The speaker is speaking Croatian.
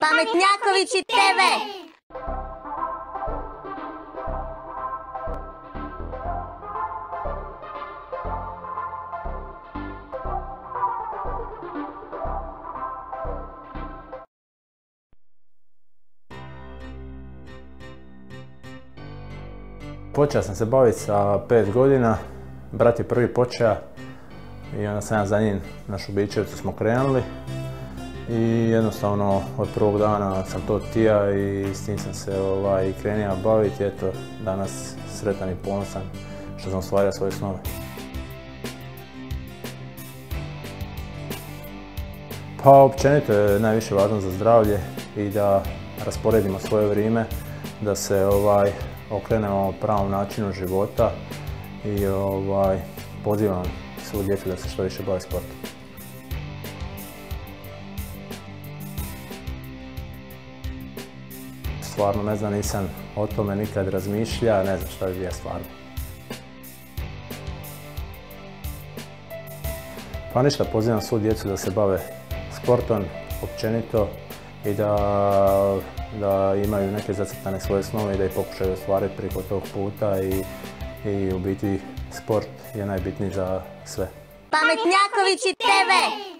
Pametnjakovići TV. Počeo sam se baviti sa 5 godina, brat je prvi počeo i onda sam ja za njim na Šubićevcu smo krenuli i jednostavno od prvog dana sam to htio i s tim sam se krenio baviti. Eto, danas sretan i ponosan što sam ostvario svoje snove. Pa općenito je najviše važno za zdravlje i da rasporedimo svoje vrijeme, da se okrenemo pravom načinu života i pozivam svu djecu da se što više bave sportom. Stvarno ne znam, nisam o tome nikad razmišljao, ne znam šta bi bio stvarno. Pa ništa, pozivam svu djecu da se bave sportom općenito i da imaju neke zacrtane svoje snove i da ih pokušaju ostvariti preko tog puta i u biti sport je najbitniji za sve. Pametnjakovići TV.